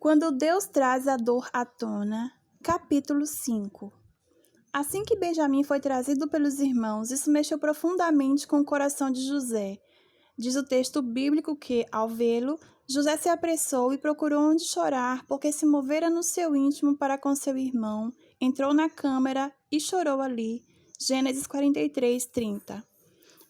Quando Deus traz a dor à tona, capítulo 5. Assim que Benjamim foi trazido pelos irmãos, isso mexeu profundamente com o coração de José. Diz o texto bíblico que, ao vê-lo, José se apressou e procurou onde chorar, porque se movera no seu íntimo para com seu irmão, entrou na câmara e chorou ali. Gênesis 43, 30.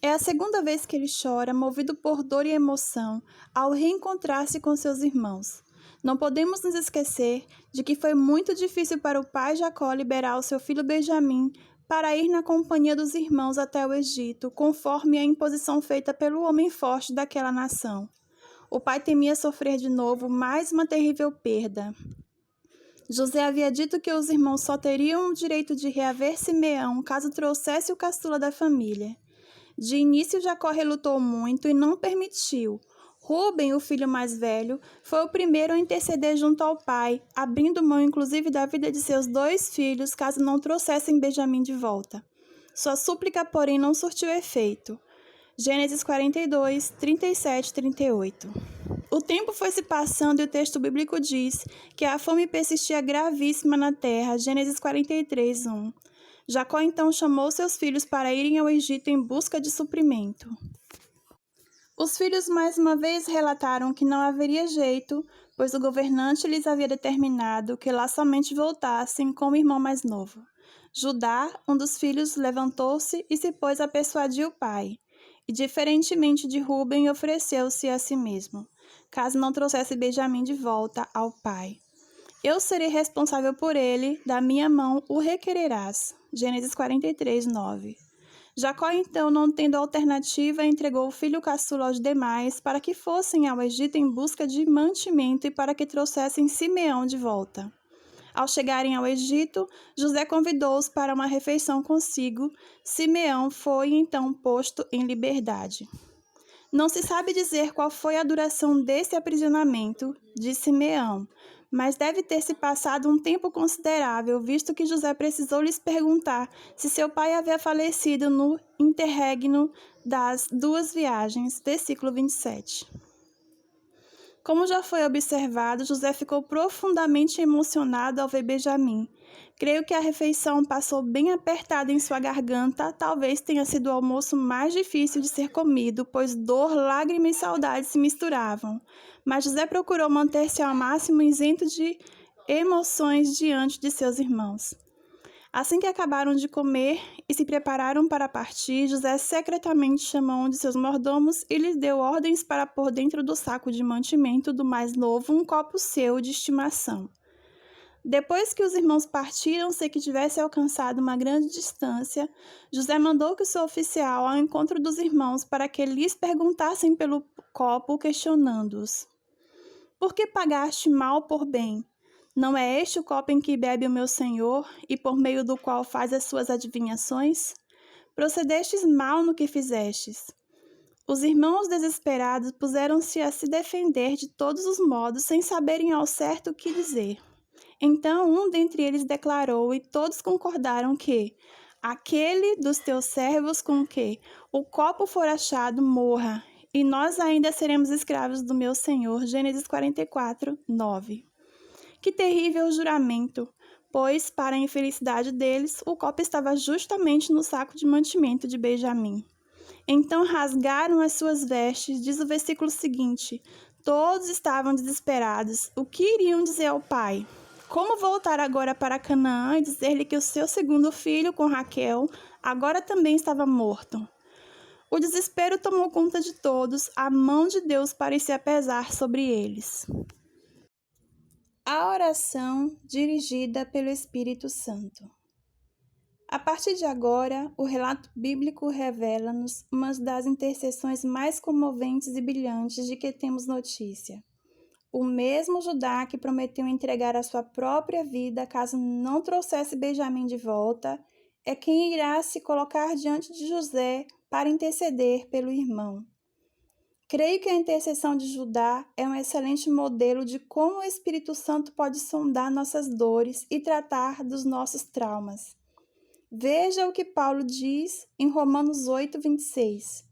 É a segunda vez que ele chora, movido por dor e emoção, ao reencontrar-se com seus irmãos. Não podemos nos esquecer de que foi muito difícil para o pai Jacó liberar o seu filho Benjamim para ir na companhia dos irmãos até o Egito, conforme a imposição feita pelo homem forte daquela nação. O pai temia sofrer de novo mais uma terrível perda. José havia dito que os irmãos só teriam o direito de reaver Simeão caso trouxesse o caçula da família. De início, Jacó relutou muito e não permitiu. Rúben, o filho mais velho, foi o primeiro a interceder junto ao pai, abrindo mão inclusive da vida de seus 2 filhos caso não trouxessem Benjamim de volta. Sua súplica, porém, não surtiu efeito. Gênesis 42, 37 e 38. O tempo foi se passando e o texto bíblico diz que a fome persistia gravíssima na terra. Gênesis 43, 1. Jacó então chamou seus filhos para irem ao Egito em busca de suprimento. Os filhos mais uma vez relataram que não haveria jeito, pois o governante lhes havia determinado que lá somente voltassem com o irmão mais novo. Judá, um dos filhos, levantou-se e se pôs a persuadir o pai, e diferentemente de Rúben, ofereceu-se a si mesmo, caso não trouxesse Benjamim de volta ao pai. Eu serei responsável por ele, da minha mão o requererás. Gênesis 43, 9. Jacó, então, não tendo alternativa, entregou o filho caçula aos demais para que fossem ao Egito em busca de mantimento e para que trouxessem Simeão de volta. Ao chegarem ao Egito, José convidou-os para uma refeição consigo. Simeão foi, então, posto em liberdade. Não se sabe dizer qual foi a duração desse aprisionamento de Simeão, mas deve ter se passado um tempo considerável, visto que José precisou lhes perguntar se seu pai havia falecido no interregno das 2 viagens. Versículo 27. Como já foi observado, José ficou profundamente emocionado ao ver Benjamim. Creio que a refeição passou bem apertada em sua garganta, talvez tenha sido o almoço mais difícil de ser comido, pois dor, lágrima e saudade se misturavam. Mas José procurou manter-se ao máximo isento de emoções diante de seus irmãos. Assim que acabaram de comer e se prepararam para partir, José secretamente chamou um de seus mordomos e lhes deu ordens para pôr dentro do saco de mantimento do mais novo um copo seu de estimação. Depois que os irmãos partiram, sem que tivesse alcançado uma grande distância, José mandou que o seu oficial ao encontro dos irmãos para que lhes perguntassem pelo copo, questionando-os: Por que pagaste mal por bem? Não é este o copo em que bebe o meu senhor e por meio do qual faz as suas adivinhações? Procedestes mal no que fizestes. Os irmãos desesperados puseram-se a se defender de todos os modos, sem saberem ao certo o que dizer. Então um dentre eles declarou, e todos concordaram que aquele dos teus servos com que o copo for achado morra, e nós ainda seremos escravos do meu senhor. Gênesis 44, 9. Que terrível juramento, pois, para a infelicidade deles, o copo estava justamente no saco de mantimento de Benjamim. Então rasgaram as suas vestes, diz o versículo seguinte. Todos estavam desesperados. O que iriam dizer ao pai? Como voltar agora para Canaã e dizer-lhe que o seu segundo filho, com Raquel, agora também estava morto? O desespero tomou conta de todos, a mão de Deus parecia pesar sobre eles. A oração dirigida pelo Espírito Santo. A partir de agora, o relato bíblico revela-nos uma das intercessões mais comoventes e brilhantes de que temos notícia. O mesmo Judá que prometeu entregar a sua própria vida caso não trouxesse Benjamim de volta, é quem irá se colocar diante de José para interceder pelo irmão. Creio que a intercessão de Judá é um excelente modelo de como o Espírito Santo pode sondar nossas dores e tratar dos nossos traumas. Veja o que Paulo diz em Romanos 8, 26,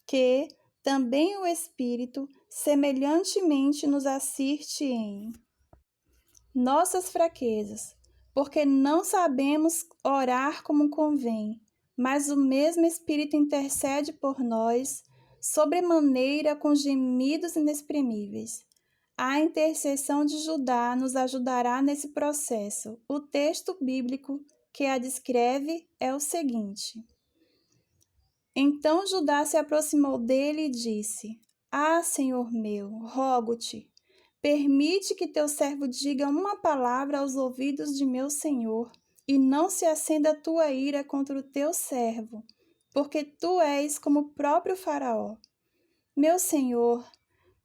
que também o Espírito semelhantemente nos assiste em nossas fraquezas, porque não sabemos orar como convém, mas o mesmo Espírito intercede por nós, sobremaneira com gemidos inexprimíveis. A intercessão de Judá nos ajudará nesse processo. O texto bíblico que a descreve é o seguinte: Então Judá se aproximou dele e disse: Ah, Senhor meu, rogo-te, permite que teu servo diga uma palavra aos ouvidos de meu senhor, e não se acenda a tua ira contra o teu servo, porque tu és como o próprio Faraó. Meu senhor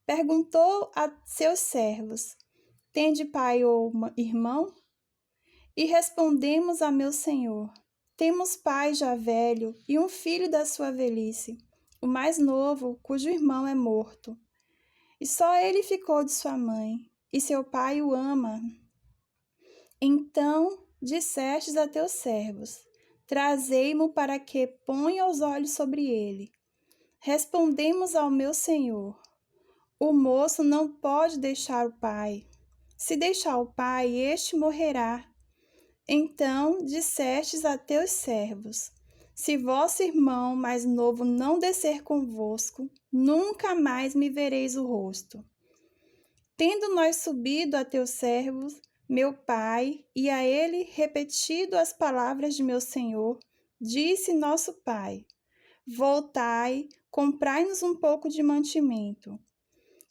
perguntou a seus servos: Tende pai ou irmão? E respondemos a meu senhor: Temos pai já velho e um filho da sua velhice, o mais novo, cujo irmão é morto. E só ele ficou de sua mãe, e seu pai o ama. Então dissestes a teus servos: Trazei-mo para que ponha os olhos sobre ele. Respondemos ao meu senhor: O moço não pode deixar o pai. Se deixar o pai, este morrerá. Então dissestes a teus servos: Se vosso irmão mais novo não descer convosco, nunca mais me vereis o rosto. Tendo nós subido a teus servos, meu pai, e a ele repetido as palavras de meu senhor, disse nosso pai: Voltai, comprai-nos um pouco de mantimento.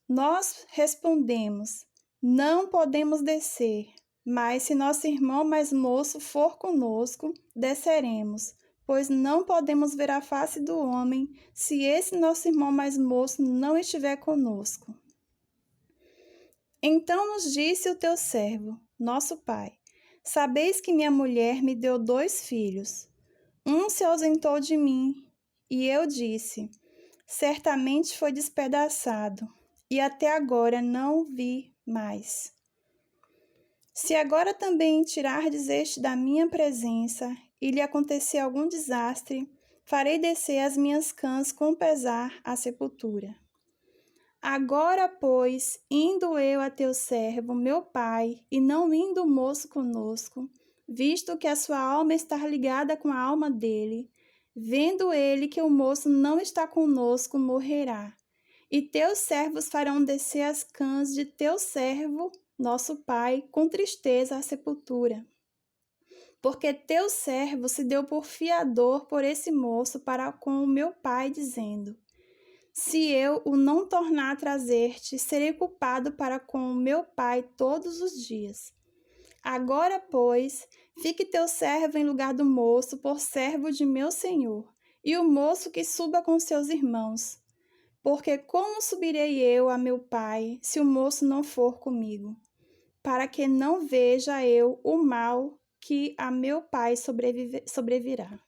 Nós respondemos: Não podemos descer. Mas se nosso irmão mais moço for conosco, desceremos, pois não podemos ver a face do homem se esse nosso irmão mais moço não estiver conosco. Então nos disse o teu servo, nosso pai: Sabeis que minha mulher me deu 2 filhos. Um se ausentou de mim, e eu disse: Certamente foi despedaçado, e até agora não o vi mais. Se agora também tirardes este da minha presença, e lhe acontecer algum desastre, farei descer as minhas cãs com pesar à sepultura. Agora, pois, indo eu a teu servo, meu pai, e não indo o moço conosco, visto que a sua alma está ligada com a alma dele, vendo ele que o moço não está conosco, morrerá. E teus servos farão descer as cãs de teu servo, nosso pai, com tristeza à sepultura. Porque teu servo se deu por fiador por esse moço para com o meu pai, dizendo: Se eu o não tornar a trazer-te, serei culpado para com o meu pai todos os dias. Agora, pois, fique teu servo em lugar do moço, por servo de meu senhor, e o moço que suba com seus irmãos. Porque como subirei eu a meu pai, se o moço não for comigo? Para que não veja eu o mal que a meu pai sobrevirá.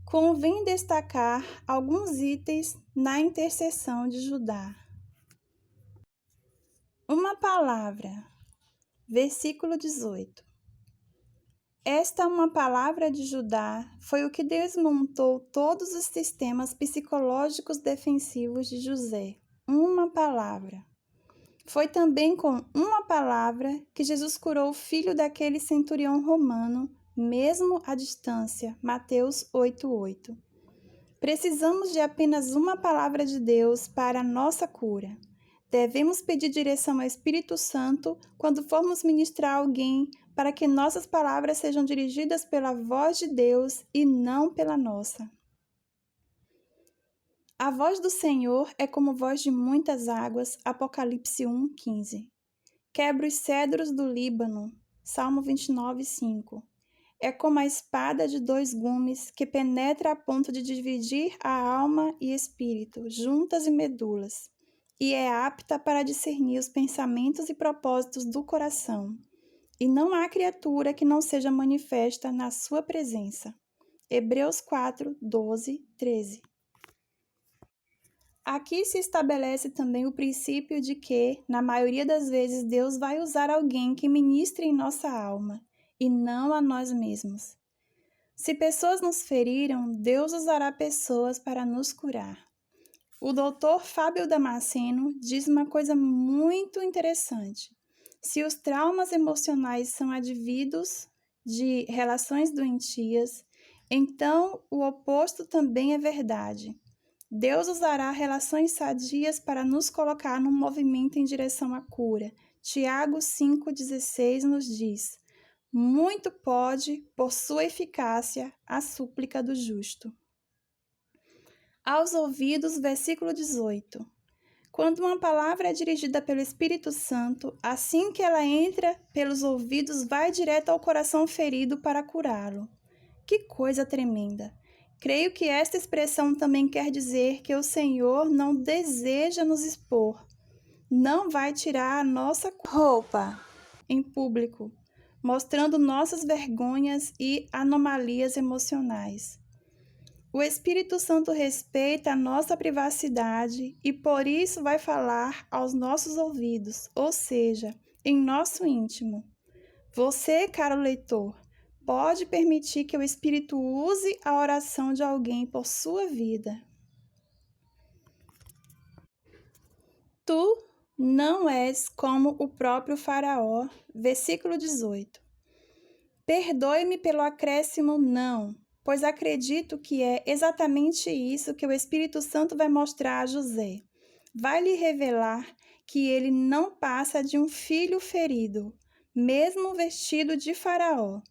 Convém destacar alguns itens na intercessão de Judá. Uma palavra. Versículo 18. Esta uma palavra de Judá foi o que desmontou todos os sistemas psicológicos defensivos de José. Uma palavra. Foi também com uma palavra que Jesus curou o filho daquele centurião romano, mesmo à distância. Mateus 8:8. Precisamos de apenas uma palavra de Deus para a nossa cura. Devemos pedir direção ao Espírito Santo quando formos ministrar alguém, para que nossas palavras sejam dirigidas pela voz de Deus e não pela nossa. A voz do Senhor é como voz de muitas águas, Apocalipse 1:15. Quebra os cedros do Líbano, Salmo 29:5. É como a espada de 2 gumes que penetra a ponto de dividir a alma e espírito, juntas e medulas, e é apta para discernir os pensamentos e propósitos do coração. E não há criatura que não seja manifesta na sua presença. Hebreus 4:12-13. Aqui se estabelece também o princípio de que, na maioria das vezes, Deus vai usar alguém que ministre em nossa alma, e não a nós mesmos. Se pessoas nos feriram, Deus usará pessoas para nos curar. O Dr. Fábio Damasceno diz uma coisa muito interessante. Se os traumas emocionais são advindos de relações doentias, então o oposto também é verdade. Deus usará relações sadias para nos colocar num movimento em direção à cura. Tiago 5,16 nos diz: muito pode, por sua eficácia, a súplica do justo. Aos ouvidos, versículo 18. Quando uma palavra é dirigida pelo Espírito Santo, assim que ela entra pelos ouvidos, vai direto ao coração ferido para curá-lo. Que coisa tremenda! Creio que esta expressão também quer dizer que o Senhor não deseja nos expor. Não vai tirar a nossa roupa em público, mostrando nossas vergonhas e anomalias emocionais. O Espírito Santo respeita a nossa privacidade e por isso vai falar aos nossos ouvidos, ou seja, em nosso íntimo. Você, caro leitor, pode permitir que o Espírito use a oração de alguém por sua vida. Tu não és como o próprio Faraó, versículo 18. Perdoe-me pelo acréscimo não, pois acredito que é exatamente isso que o Espírito Santo vai mostrar a José. Vai lhe revelar que ele não passa de um filho ferido, mesmo vestido de Faraó.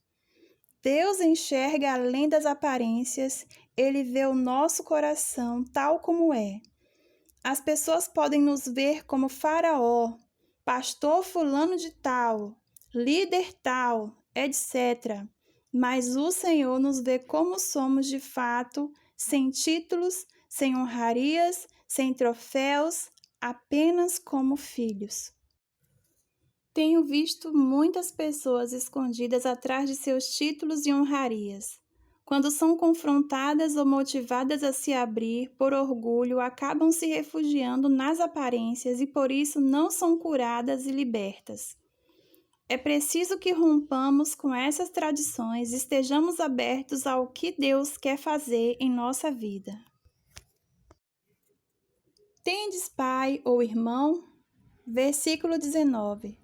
Deus enxerga além das aparências, ele vê o nosso coração tal como é. As pessoas podem nos ver como Faraó, pastor fulano de tal, líder tal, etc. Mas o Senhor nos vê como somos de fato, sem títulos, sem honrarias, sem troféus, apenas como filhos. Tenho visto muitas pessoas escondidas atrás de seus títulos e honrarias. Quando são confrontadas ou motivadas a se abrir por orgulho, acabam se refugiando nas aparências e por isso não são curadas e libertas. É preciso que rompamos com essas tradições e estejamos abertos ao que Deus quer fazer em nossa vida. Tendes pai ou irmão? Versículo 19.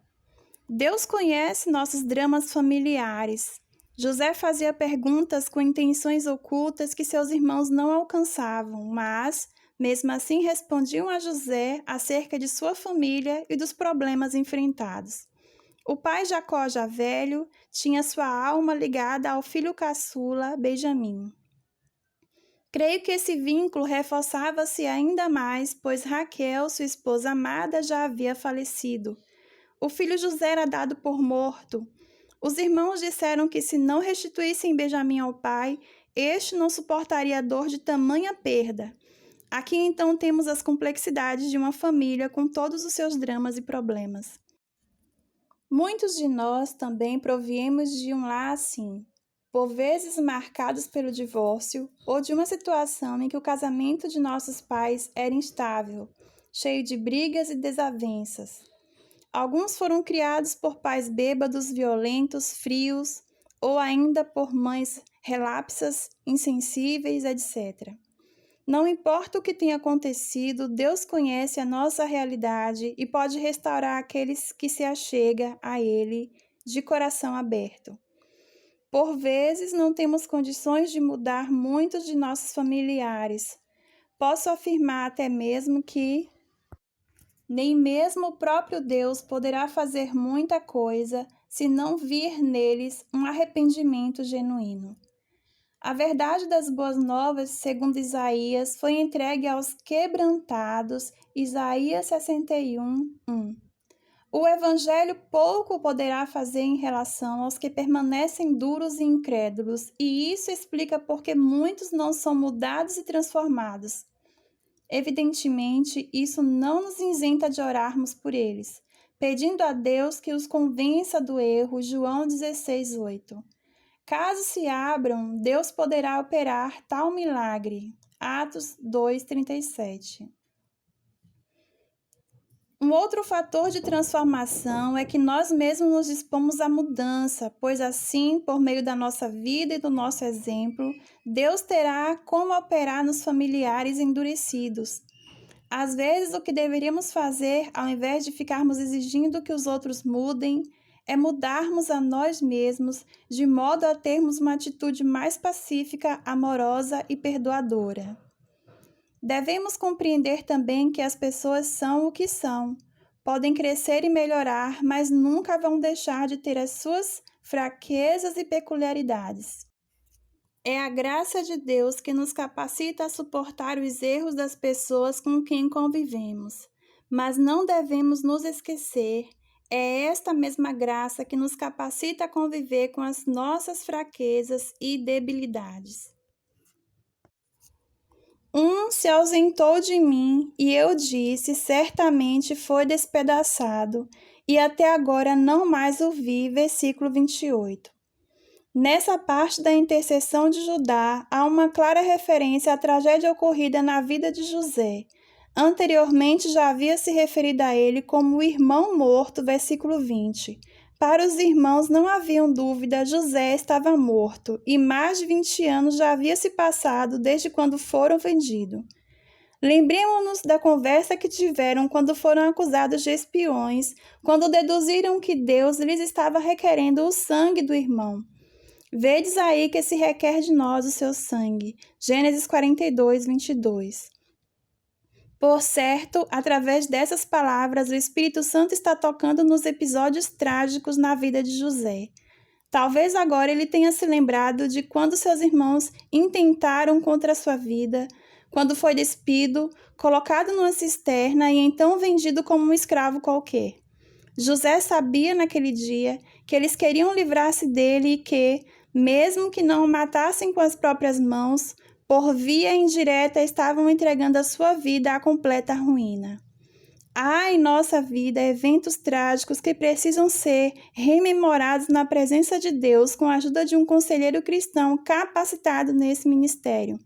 Deus conhece nossos dramas familiares. José fazia perguntas com intenções ocultas que seus irmãos não alcançavam, mas, mesmo assim, respondiam a José acerca de sua família e dos problemas enfrentados. O pai Jacó, já velho, tinha sua alma ligada ao filho caçula, Benjamim. Creio que esse vínculo reforçava-se ainda mais, pois Raquel, sua esposa amada, já havia falecido. O filho José era dado por morto. Os irmãos disseram que se não restituíssem Benjamim ao pai, este não suportaria a dor de tamanha perda. Aqui então temos as complexidades de uma família com todos os seus dramas e problemas. Muitos de nós também proviemos de um lar assim, por vezes marcados pelo divórcio ou de uma situação em que o casamento de nossos pais era instável, cheio de brigas e desavenças. Alguns foram criados por pais bêbados, violentos, frios, ou ainda por mães relapsas, insensíveis, etc. Não importa o que tenha acontecido, Deus conhece a nossa realidade e pode restaurar aqueles que se achegam a Ele de coração aberto. Por vezes, não temos condições de mudar muitos de nossos familiares. Posso afirmar até mesmo que nem mesmo o próprio Deus poderá fazer muita coisa se não vir neles um arrependimento genuíno. A verdade das boas novas, segundo Isaías, foi entregue aos quebrantados, Isaías 61:1. O Evangelho pouco poderá fazer em relação aos que permanecem duros e incrédulos, e isso explica por que muitos não são mudados e transformados. Evidentemente, isso não nos isenta de orarmos por eles, pedindo a Deus que os convença do erro, João 16:8. Caso se abram, Deus poderá operar tal milagre. Atos 2:37. Um outro fator de transformação é que nós mesmos nos dispomos à mudança, pois assim, por meio da nossa vida e do nosso exemplo, Deus terá como operar nos familiares endurecidos. Às vezes, o que deveríamos fazer, ao invés de ficarmos exigindo que os outros mudem, é mudarmos a nós mesmos de modo a termos uma atitude mais pacífica, amorosa e perdoadora. Devemos compreender também que as pessoas são o que são. Podem crescer e melhorar, mas nunca vão deixar de ter as suas fraquezas e peculiaridades. É a graça de Deus que nos capacita a suportar os erros das pessoas com quem convivemos. Mas não devemos nos esquecer, é esta mesma graça que nos capacita a conviver com as nossas fraquezas e debilidades. Um se ausentou de mim, e eu disse, certamente foi despedaçado, e até agora não mais o vi. Versículo 28. Nessa parte da intercessão de Judá, há uma clara referência à tragédia ocorrida na vida de José. Anteriormente já havia se referido a ele como o irmão morto, versículo 20. Para os irmãos não haviam dúvida, José estava morto, e mais de 20 anos já havia se passado desde quando foram vendidos. Lembremos-nos da conversa que tiveram quando foram acusados de espiões, quando deduziram que Deus lhes estava requerendo o sangue do irmão. Vedes aí que se requer de nós o seu sangue. Gênesis 42, 22. Por certo, através dessas palavras, o Espírito Santo está tocando nos episódios trágicos na vida de José. Talvez agora ele tenha se lembrado de quando seus irmãos intentaram contra a sua vida, quando foi despido, colocado numa cisterna e então vendido como um escravo qualquer. José sabia naquele dia que eles queriam livrar-se dele e que, mesmo que não o matassem com as próprias mãos, por via indireta estavam entregando a sua vida à completa ruína. Há em nossa vida eventos trágicos que precisam ser rememorados na presença de Deus com a ajuda de um conselheiro cristão capacitado nesse ministério.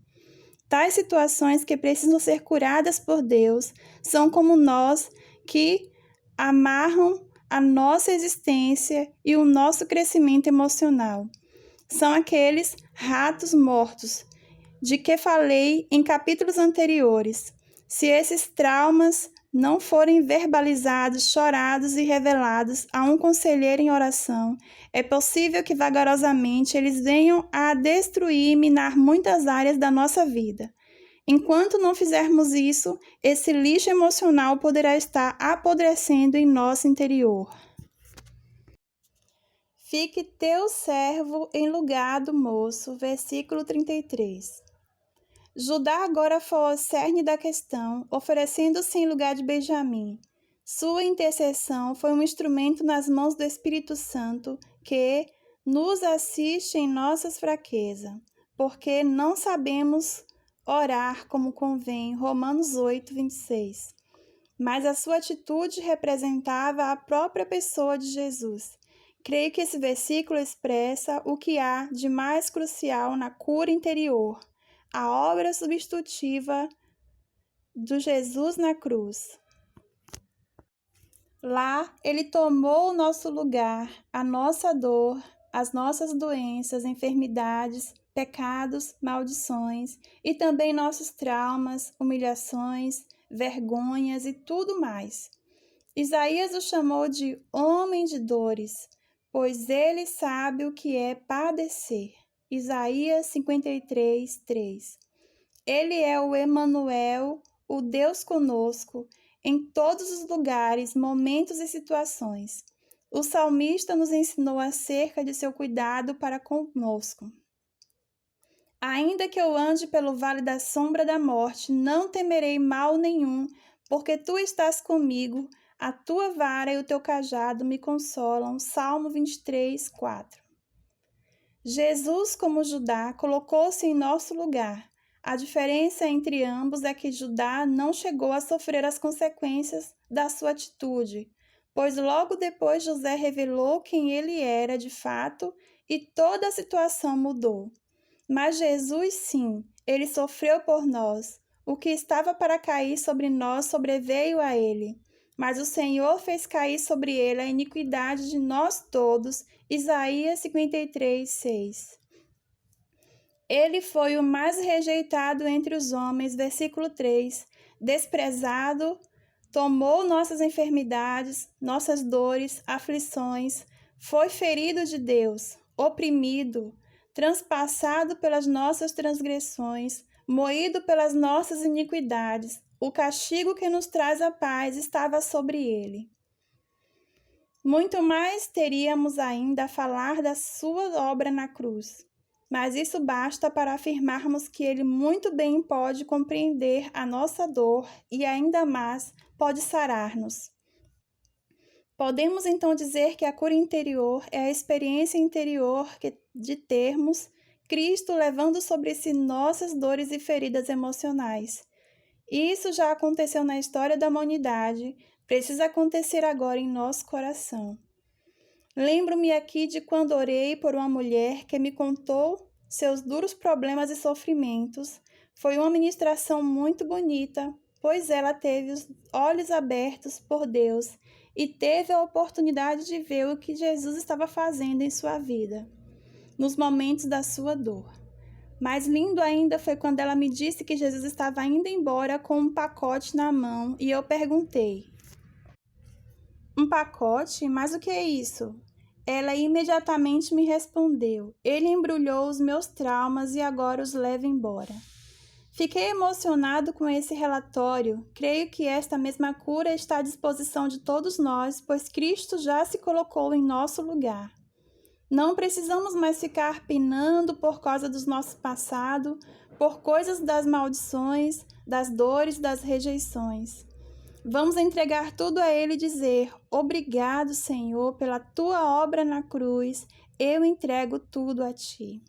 Tais situações que precisam ser curadas por Deus são como nós que amarram a nossa existência e o nosso crescimento emocional. São aqueles ratos mortos de que falei em capítulos anteriores. Se esses traumas não forem verbalizados, chorados e revelados a um conselheiro em oração, é possível que vagarosamente eles venham a destruir e minar muitas áreas da nossa vida. Enquanto não fizermos isso, esse lixo emocional poderá estar apodrecendo em nosso interior. Fique teu servo em lugar do moço, versículo 33. Judá agora foi ao cerne da questão, oferecendo-se em lugar de Benjamim. Sua intercessão foi um instrumento nas mãos do Espírito Santo que nos assiste em nossas fraquezas, porque não sabemos orar como convém. Romanos 8, 26. Mas a sua atitude representava a própria pessoa de Jesus. Creio que esse versículo expressa o que há de mais crucial na cura interior, a obra substitutiva de Jesus na cruz. Lá, ele tomou o nosso lugar, a nossa dor, as nossas doenças, enfermidades, pecados, maldições e também nossos traumas, humilhações, vergonhas e tudo mais. Isaías o chamou de homem de dores, pois ele sabe o que é padecer. Isaías 53, 3. Ele é o Emanuel, o Deus conosco, em todos os lugares, momentos e situações. O salmista nos ensinou acerca de seu cuidado para conosco. Ainda que eu ande pelo vale da sombra da morte, não temerei mal nenhum, porque tu estás comigo, a tua vara e o teu cajado me consolam. Salmo 23, 4. Jesus, como Judá, colocou-se em nosso lugar. A diferença entre ambos é que Judá não chegou a sofrer as consequências da sua atitude, pois logo depois José revelou quem ele era de fato e toda a situação mudou. Mas Jesus, sim, ele sofreu por nós. O que estava para cair sobre nós sobreveio a ele. Mas o Senhor fez cair sobre ele a iniquidade de nós todos. Isaías 53, 6. Ele foi o mais rejeitado entre os homens, versículo 3. desprezado, tomou nossas enfermidades, nossas dores, aflições, foi ferido de Deus, oprimido, transpassado pelas nossas transgressões, moído pelas nossas iniquidades. O castigo que nos traz a paz estava sobre ele. Muito mais teríamos ainda a falar da sua obra na cruz, mas isso basta para afirmarmos que ele muito bem pode compreender a nossa dor e ainda mais pode sarar-nos. Podemos então dizer que a cura interior é a experiência interior de termos Cristo levando sobre si nossas dores e feridas emocionais. Isso já aconteceu na história da humanidade, precisa acontecer agora em nosso coração. Lembro-me aqui de quando orei por uma mulher que me contou seus duros problemas e sofrimentos. Foi uma ministração muito bonita, pois ela teve os olhos abertos por Deus e teve a oportunidade de ver o que Jesus estava fazendo em sua vida, nos momentos da sua dor. Mais lindo ainda foi quando ela me disse que Jesus estava indo embora com um pacote na mão e eu perguntei: "Um pacote? Mas o que é isso?" Ela imediatamente me respondeu: "Ele embrulhou os meus traumas e agora os leva embora." Fiquei emocionado com esse relatório. Creio que esta mesma cura está à disposição de todos nós, pois Cristo já se colocou em nosso lugar. Não precisamos mais ficar penando por causa do nosso passado, por coisas das maldições, das dores, das rejeições. Vamos entregar tudo a Ele e dizer: "Obrigado, Senhor, pela Tua obra na cruz, eu entrego tudo a Ti."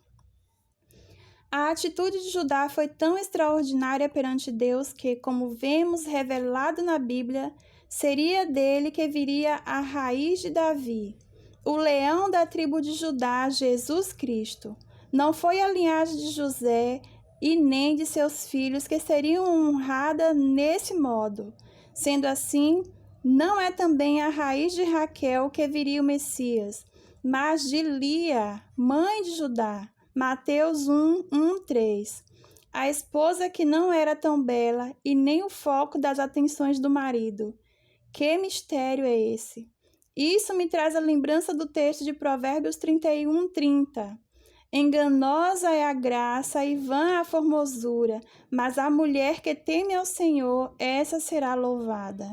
A atitude de Judá foi tão extraordinária perante Deus que, como vemos revelado na Bíblia, seria dele que viria a raiz de Davi, o leão da tribo de Judá, Jesus Cristo. Não foi a linhagem de José e nem de seus filhos que seriam honradas nesse modo. Sendo assim, não é também a raiz de Raquel que viria o Messias, mas de Lia, mãe de Judá. Mateus 1:3. A esposa que não era tão bela e nem o foco das atenções do marido. Que mistério é esse? Isso me traz a lembrança do texto de Provérbios 31:30. Enganosa é a graça e vã a formosura, mas a mulher que teme ao Senhor, essa será louvada.